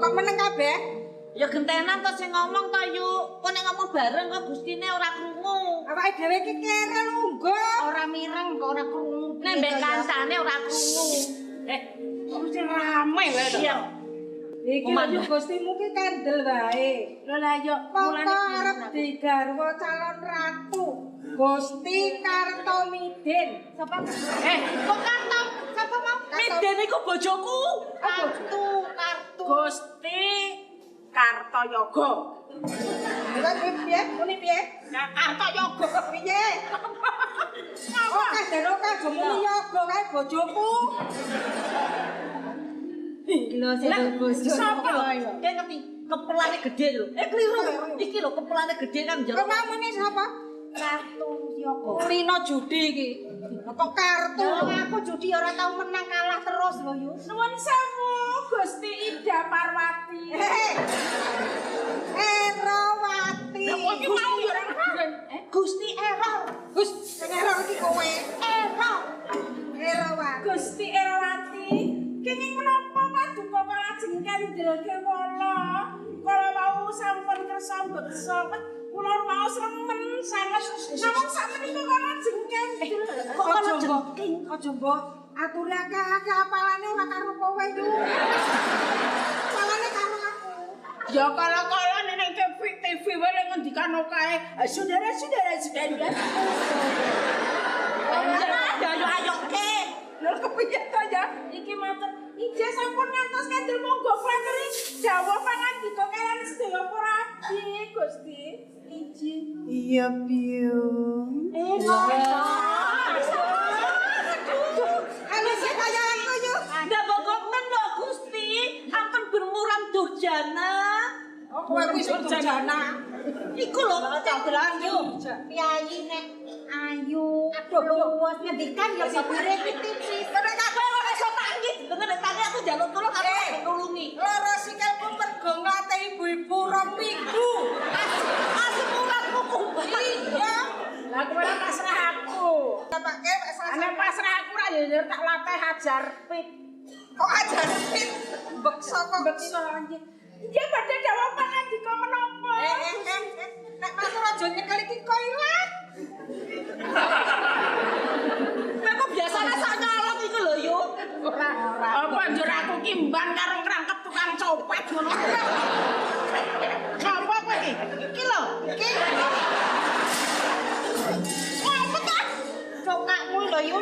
kok meneng kabeh? Ya gentenan to sing ngomong to Yu. Kok nek ngomong bareng kok Gustine ora krungu. Awake dhewe iki kere lungguh. Ora mireng kok ora krungu. Nek mbek kancane ora krungu. Mesti rame wae lho. Iya. Iki lho Gustimu ki kandel wae. Lho lah yo Pokok arep digarwa calon ratu. Gusti Kartomidin. sapa? Kok Karto sapa mau? Miden iku bojoku. Kartu. Gusti Kartoyoga. Lha piye? Muni piye? Kartoyoga. Piye? Oh, kadero kagemuni yoga kae bojoku. Lho sing bojo. Sapa? Kayak ngerti kepelane gede lho. Keliru. Iki lho kepelane gede kan Kok jero. mau muni sapa? Kartu Yoga. Rino Judi iki. Kok kartu? Aku judi ora tau menang kalah terus lho Yu. Nuwun sewu, Gusti Ida Parwati. Erawati. Iki mau yo Gusti Error. Gus, sing error iki kowe. Error. Erawati. Gusti Erawati, kenging menapa paduka lajeng kendhelke wala? Kala wau sampun kersa beksa, kula rumaos remen sanget. Namung sakmenika kala lajeng kendhel. Kok ana jengking? Aja mbok aturi akeh-akeh apalane ora karo kowe yo. Apalane karo aku. Ya kala-kala nek TV wae ngendikan kae, saudara-saudara. Ayo ke. Lha kepiye to ya? Iki matur, ije sampun ngantos kendel monggo plateri dawuh pangandika kalian sedaya para abdi Gusti. Iji. Iya, Piyo. Ana sing kaya aku yo. Ndak bogoten lho Gusti. Ampun bermuram durjana. Oh, kowe wis durjana. Iku lho Dadelan Yu. Piyayi nek ayu. Aduh luwes ngendikan ya sabire tipis. Nek kabeh ora iso tangkit. Bener nek tangkit aku njaluk tolong aku nulungi. Loro sikilku mergo nglatih ibu-ibu rong minggu. Asem uratmu kumpul. Iya. Lah kowe ora pasrah aku. Pakai Ana pasrah aku ra ya tak latih ajar pit. kok ajar pit beksa kok. Beksa anjing. Ya badhe dawuh pangandika menapa? Nek matur aja nyekel iki koilat. Nek kok biasane sak nyolong iku lho Yu. Apa njur aku kimban karo ngrangkep tukang copet ngono. Apa kowe iki? Iki lho, iki. Apa ta? Cokakmu lho Yu.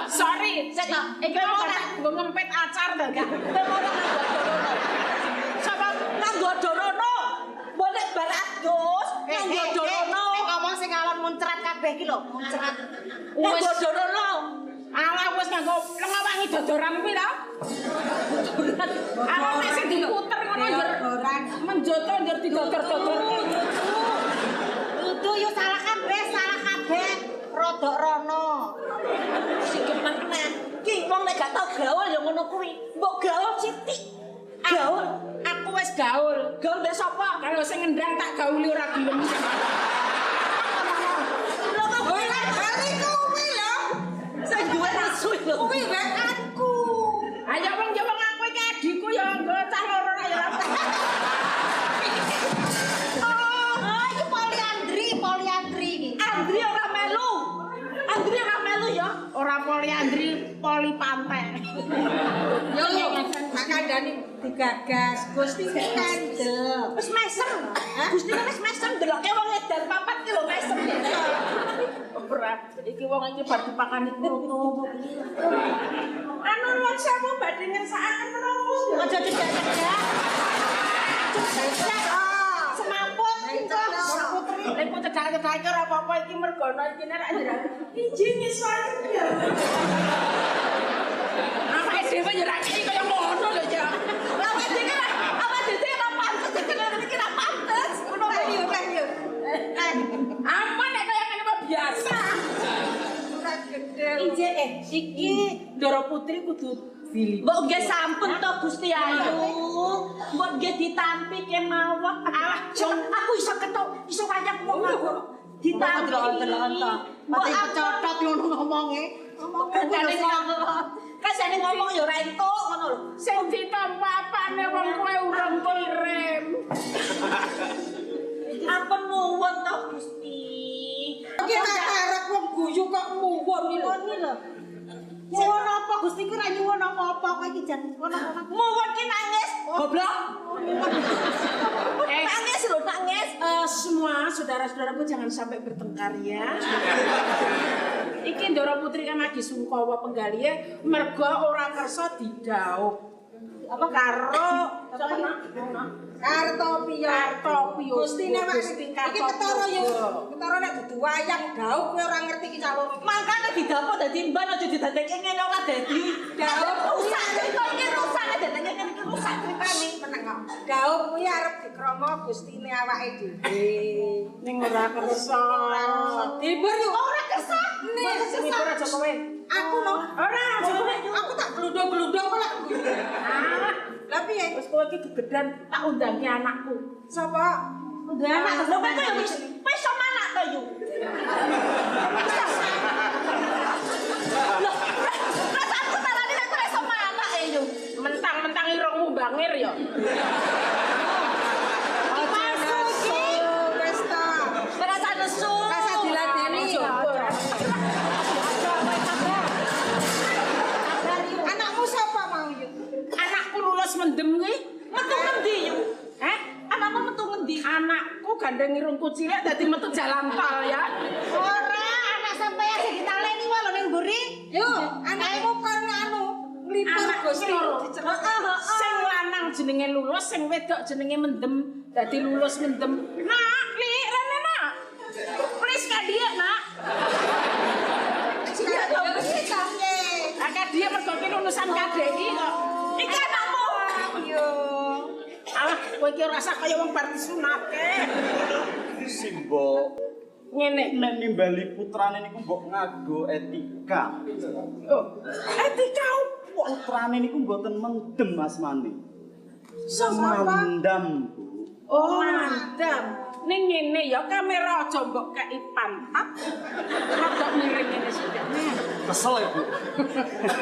Sorry, Sik to, iki ora nggo ngempet acar to, Kak. Sapa nganggo dorono? Boleh barados nganggo dorono. Ngomong sing alon muncrat kabeh iki lho, muncrat. Nganggo dorono. Alah wis nganggo lengawangi dodoran kuwi lho. Alah nek sing diputer ngono njur menjoto njur didodor-dodor. Dudu yo salah kabeh. Rodok rono. Sikit meneh. Ki wong nek gak tau gaul ya ngono kuwi. Mbok gaul sithik. Gaul. Aku wis gaul. Gaul mbek sapa? Kalau sing ngendang tak gauli ora gelem. Lho kok Kowe lek bali kuwi lho. sing duwe nesu lho. Kuwi wek aku. Ayo wong yo wong aku iki adikku ya nggo cah loro ra ya. Oh, iki poliandri iki. Andri ora melu. Andri ora melu ya. Ora poliandri, poli pantai. Yo, Mak Kandani digagas. Gusti kandel. Wis mesem. Gusti wis mesem deloke wong edan papat ki lho mesem. Ora, iki wong iki bar dipakani kroto. Anu nuwun sewu badhe ngersakaken terus. Aja tidak-tidak. Semaput putri. Lek kok cedak-cedak ora apa-apa iki mergono iki nek njerak. Iji ngisor. Apa dhewe yo ra iki kaya ngono lho ya. Awak dhewe ora pantes dikene iki ora pantes. Ngono Ayo, ayo. Apa nek kaya ngene mah biasa. Ora gede. Ije iki Ndoro Putri kudu pilih. Mbok nggih sampun to Gusti Ayu. Mbok nggih ditampi kemawon. Alah, aku iso ketok, iso kaya wong aku. Ditampi. Mati cotot ngono ngomonge. Kasane ngomong ya ora entuk ngono lho. Sing ditampa apane wong kowe urung kirim. Ampun nuwun to Gusti. Iki arep wong guyu kok muwon iki lho. Nyuwun apa Gusti ku ra nyuwun apa-apa kowe iki jan ngono. Muwun ki nangis. Goblok. Nangis lho, nangis. Semua saudara-saudaraku jangan sampai bertengkar ya. Iki Ndara Putri kan lagi sungkawa penggalihe mergo ora kersa didhaup. Apa karo Kartopio. Gustine wak iki ketara yo. Ketara nek dudu wayang dhaup kowe ora ngerti iki calon. Makane didapuk dadi mban aja didadekke ngene ora dadi. Dhaup rusak kok iki rusak dadekke ngene iki rusak ceritane. Meneng kok. Dhaup kuwi arep dikromo Gustine awake dhewe. ning ora kersa. Dibur yo. Ora kersa. Sing ora aja kowe. Aku no. Ora aja kowe. Aku tak gludung-gludung kok lak guyu. Lah piye? Wis kowe iki gegedan tak undangi anakku. Sapa? Udah anak lho kowe wis iso manak to yu. Lho, aku tarane nek kowe iso manak yu. Mentang-mentang irungmu bangir ya. Rasa nesu. Rasa diladeni. Anakmu sapa mau yo? Anakku lulus mendem kuwi. Metu ngendi yu? Anakmu metu ngendi? Anakku gandeng irungku cilik dadi metu jalan tol ya. Ora anak sampeyan sing ditaleni wae lho ning mburi. Yo, anakmu kon anu nglipur Gusti. Sing lanang jenenge lulus, sing wedok jenenge mendem. Dadi lulus mendem. Nak, Li, rene nak. Please ka dia, nak. Iya to Gusti sampe. Akak dia mergo ki lulusan KDI kok. Iki anakmu. Yo. Alah, kowe iki ora usah kaya wong bar disunatke. Simbo Ngene. nek nimbali putrane niku mbok nganggo etika. Oh, etika opo? Putrane niku mboten mendem asmane. Sapa? Mandam. Oh, mandam. Ning ngene ya kamera aja mbok kei pantat. Rada miring ngene sithik. Kesel ya, Bu.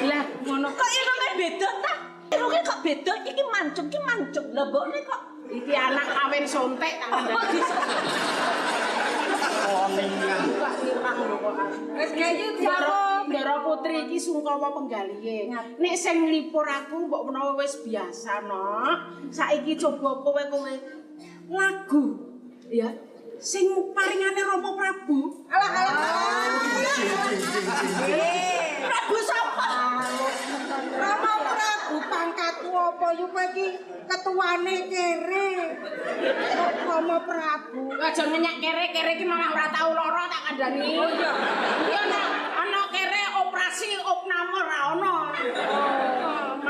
Lah, ngono Kok irunge beda ta? Irunge kok beda? Iki mancung, ki mancung. Lah mbokne kok iki anak kawin sontek tak kandhani. Oningan. Buka pirang lho kok. Wis gayu Ndara Putri iki sungkawa penggalihe. Nek sing nglipur aku mbok menawa wis biasa no. Saiki coba kowe lagu ya sing paringane Rama Prabu. Alah. Prabu sapa? Rama Prabu pangkatku apa yo kowe iki ketuane kere. Rama Prabu. Aja nyenyak kere iki malah ora tau lara tak kandhani. Oh iya. Iya nak, ana kere operasi opname ora ono.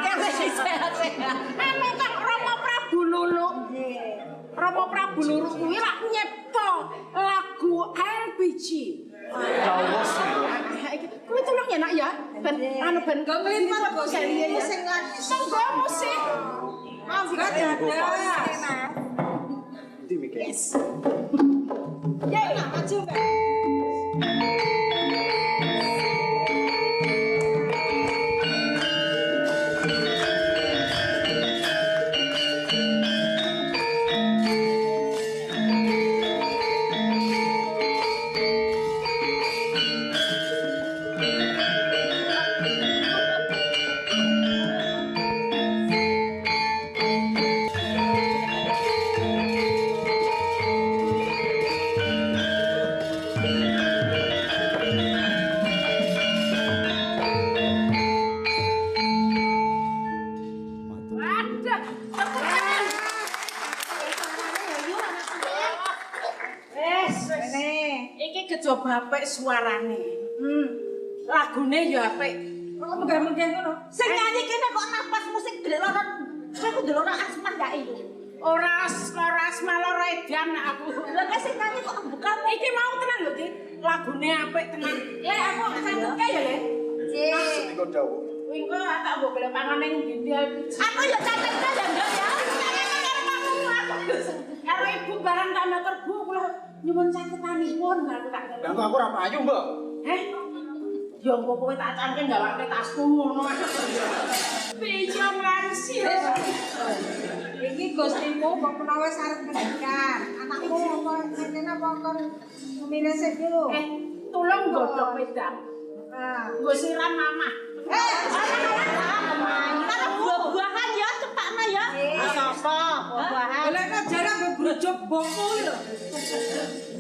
Kere sehat-sehat. Anu kang Rama Prabu Lulu. Rama Prabu Lulu kuwi lak nyipta lagu LPG. Dawas. Kuwi tolong ya nak ya. Ben anu ben Gak nglipur Gusti sing lagi. Tunggu musik. Enggak ada. Ndi mikir? Ya, maju, Mbak. Ada. Iki kejaba apik suarane. Lagune ya apik. Kok menggah-menggah ngono? Sing nyanyi kene kok napas musik deloran. Kowe ku deloran asman gak iki? Ora asma lara edan aku. Lah kok sing nyanyi kok bukan Iki mau tenan lho, Ki. Lagune apik tenan. Le aku sanggupe ya, Le. Niku dawuh. Engko tak mbok golek pangan ning ndi. aku ya catetnya ya ndak ya. Karo ibu barang tak meter Bu kula nyuwun caketanipun aku tak. Lah aku ora payu, Mbak. Heh. Ya engko kowe tak cangke ndawake tasku ngono. Piye ngansi. Iki Gustimu kok menawa arep ngendikan. Anakmu apa ngene apa kon ngemile sik yo. Tulung godhog wedang. Ah. Nggo siram mamah. Karo buah-buahan ya cepakna ya. Apa? Buahan. Lah nek jare nggo grujuk boko lho.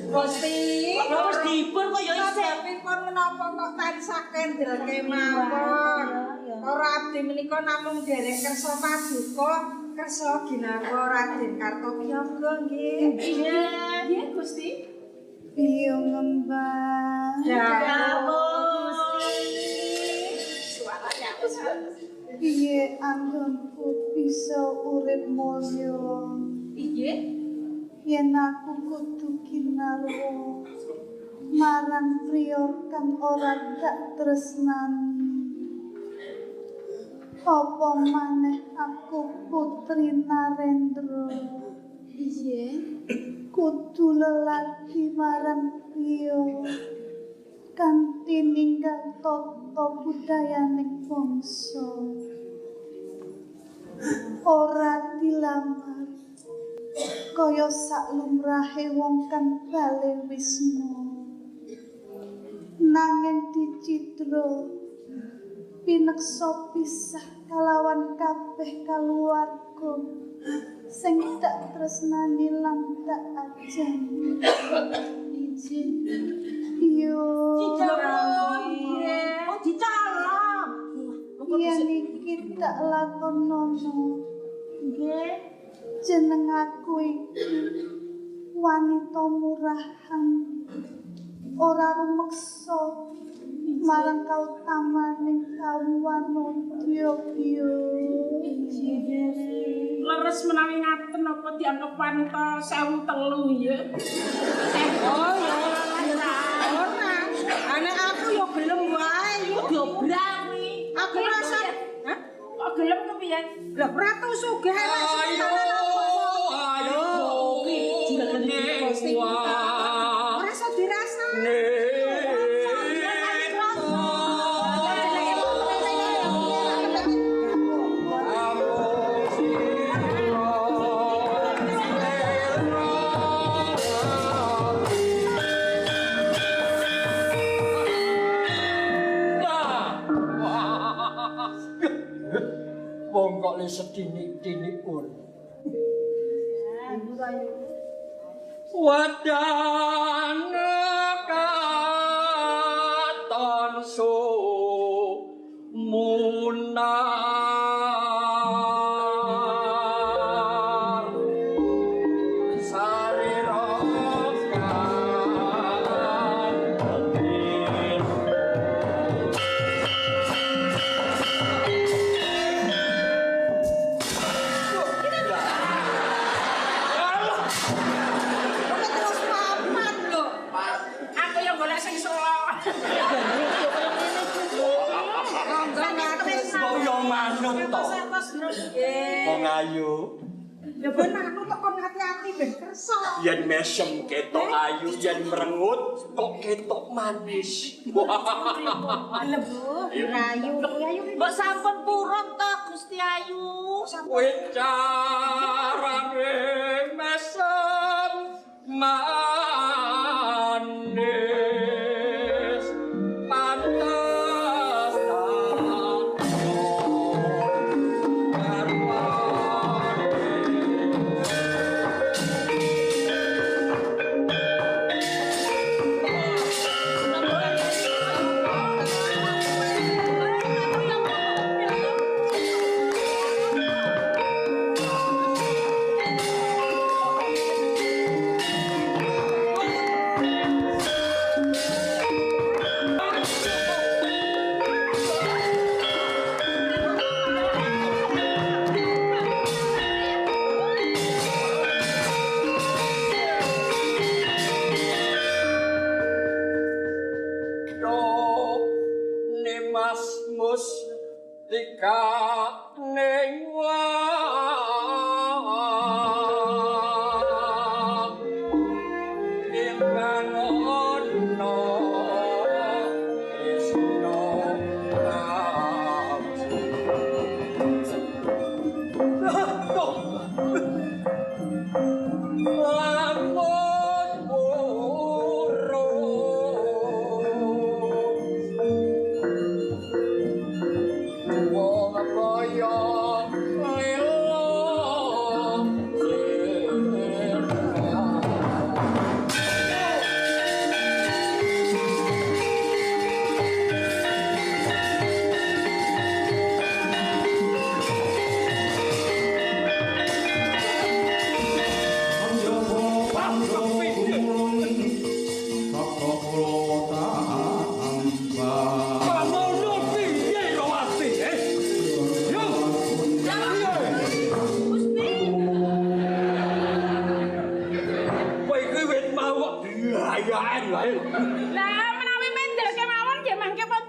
Gusti, Wis dibur kok ya isih. tapi pun menapa kok tansah kendel kemawon. Ora abdi menika namung derek kersa paduka, kersa ginangga Raden Kartogyoga nggih. Nggih, Gusti. Iya ngembang. Suaranya wis Piye anggonku bisa urip mulya piye? yen aku kudu kinarwa marang priya kang ora tak tresnani. Apa maneh aku putri Narendra. Piye? Kudu lelaki marang priya kanthi ninggal tata budayaning bangsa. Ora dilamar kaya saklumrahe wong kang bale wisma. Nanging dicidra pineksa pisah kalawan kabeh kaluwarga sing tak tresnani lan tak ajani. Izin. Yo. Oh dicalon. Yen iki tak lakonono. Nggih. Jeneng aku iki wanita murahan. Ora rumeksa marang kautamaning kaum wanodya biyo. Leres menawi ngaten apa dianggep wanita 1003 ya. Oh ya ora. Anak aku yo gelem wae yo. Dobrang kuwi. Aku rasa Kok gelem kepiye? lah ratu sugih elek sing ora iso dirasani. Wong kok le sedini-dinipun. Wadana katon so munar sarira kantin. Terus papan lho. Aku yang golek sing solo. Kok yo manut to. Wong ayu. Ya bener aku tok kon hati-hati ben kersa. Yen mesem ketok ayu, yen merengut kok ketok manis. Lebu, rayu, ayu. Mbok sampun purun to Gusti Ayu. Kowe carane mesem manis. Pantes tika ning wong ingkang ana Krishna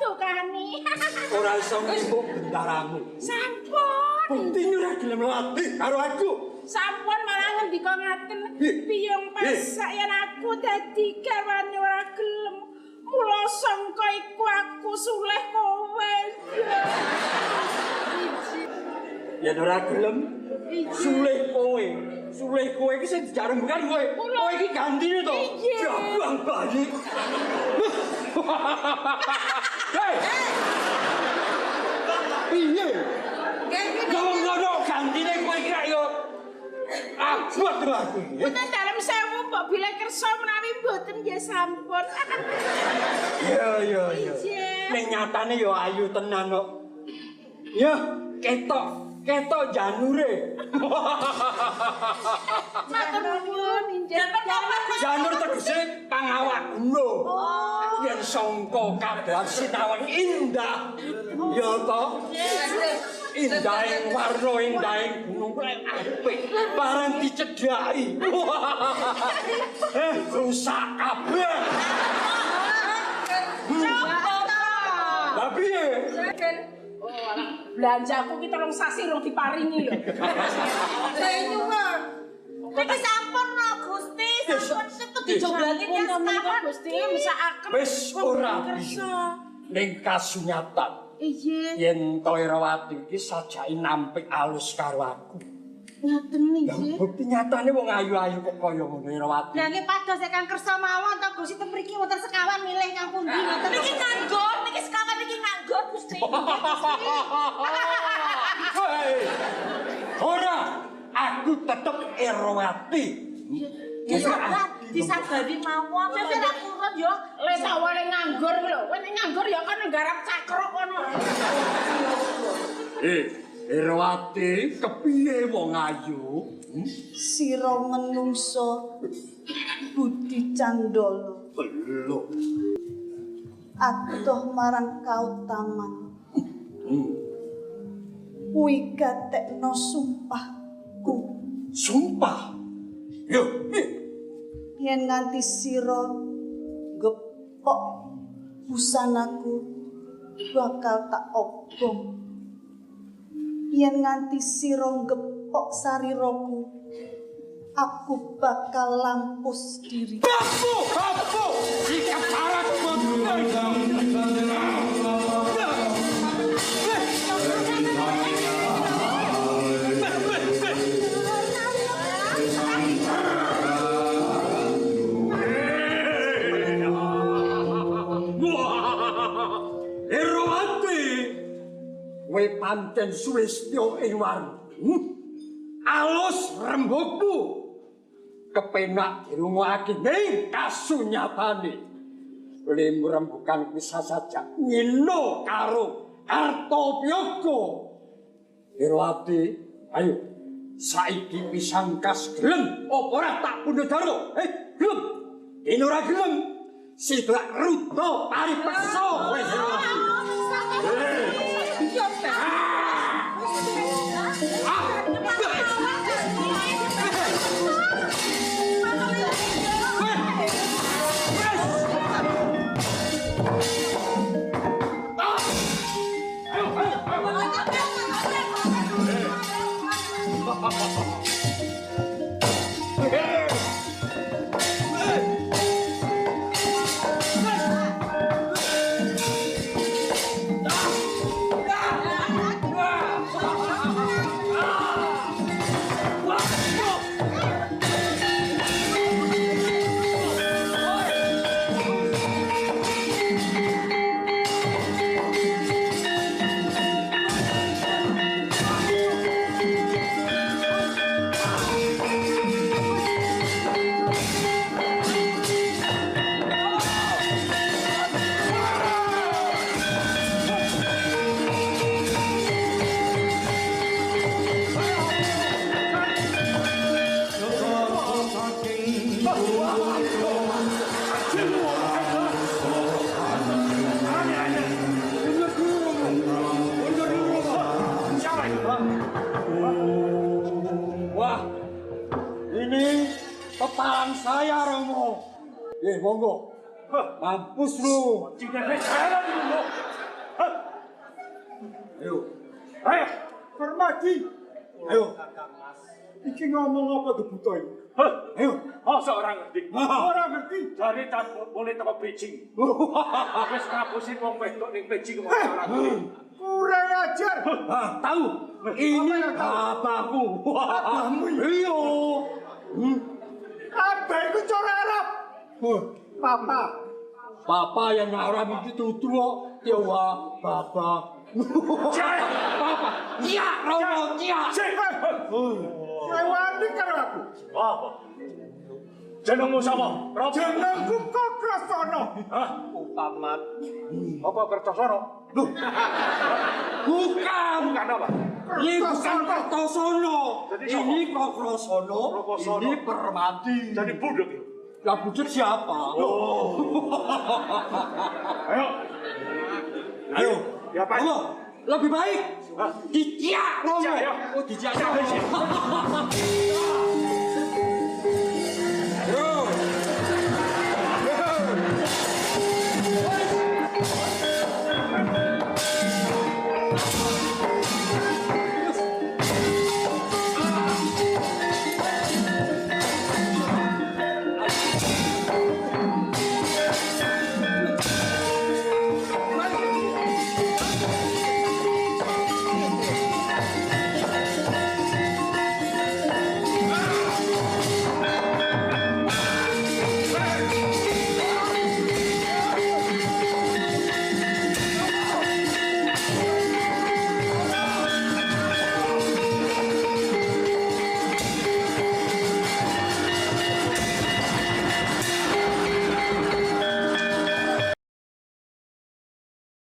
ditukani. Ora iso ngembuk bendaramu. Sampun. Bukti ora gelem latih karo aku. Sampun malah ngendika ngaten. Piyung pasak yen aku dadi garwane ora gelem. Mula sangka iku aku sulih kowe. Yen ora gelem sulih kowe. Sulih kowe iki sing dijaremkan kowe. Kowe iki gantine to. Jabang balik. Hei. Piye? Jangan ngono gantine kowe iki yo. Abot aku. Mboten dalem sewu mbok bilih kersa menawi mboten nggih sampun. Iya. Ning nyatane yo ayu tenan kok. Ya, ketok janure. Matur nuwun injen. Janur tegese kang awak lho. Yen sangka kabar sinawang indah. Ya to? Indahing warna indahing gunung kuwi apik. Bareng dicedhaki. Rusak kabeh. Lah piye? Belanjaku ki 3 sasi rong diparingi lho. Nyuwun. Niki sampun no Gusti, sampun setu dijoblani Menika Gusti mesakaken. Wis ora bisa. Ning kasunyatan. Iya. Yen Toirawati iki sajake nampik alus karo aku. Ngaten nggih. Bukti nyatane wong ayu-ayu kok kaya ngono Irawati. Lah nggih pados Kang kersa mawon to Gusti ten mriki wonten sekawan milih kang pundi ngoten. Niki nganggur, niki sekawan niki nganggur Gusti. Hei. Ora, aku tetep Irawati. Disabari mawon. Sesuk ra kurut yo, le sawale nganggur lho. Kowe nek nganggur ya kan nggarap cakruk kono. Irawati, kepiye wong ayu? Sira menungso budi candala Belum. adoh marang kautaman kuwi gatekno sumpahku Sumpah. Yo, yen nganti sira gepok busanaku bakal tak obong yen nganti sira gepok sariraku aku bakal lampus diri. Bapu! Jika parat Irawati, kowe pancen suwistya ing warungku. Alus rembugku kepenak dirungokake ning kasunyatane. Lemu rembukan bisa saja ngino karo Kartopyoga. Irawati, ayo saiki pisangkas gelem apa ora tak pundhara? Gelem. Yen ora gelem sidak ruto paripeksa kowe Irawati. Wah, ini kepalan saya Romo. Monggo. Mampus lu. Tidak jalan lu. Ayo. Ayo, Permadi. Ayo. Iki ngomong apa debuto iki? Hah, ayo. Masa orang ngerti? Orang ngerti. Dari tanpa boleh teko Beijing. Wis ngapusin wong wedok ning Beijing kok orang ngerti. Kurang ajar. Tahu? Ini bapakku. Bapakmu? Iya. Apa iku cara Arab? Papa. Papa yang Arab itu tutu kok. Dewa, Papa. Papa. Iya, Romo, iya. Lewati karo aku. Apa? Jenengmu sapa? Jenengku Kertosono. Hah? Pamat. Apa Kertosono? Loh. Bukan. Bukan apa? Ini bukan Kertosono. Jadi siapa? Ini Kokrosono. Kokrosono. Ini Permadi. Jadi budek ya? Lah budek siapa? Ayo. Ayo. Ya, Pak. Romo, lebih baik. Diciak, Romo. Diciak, ya. Oh, diciak.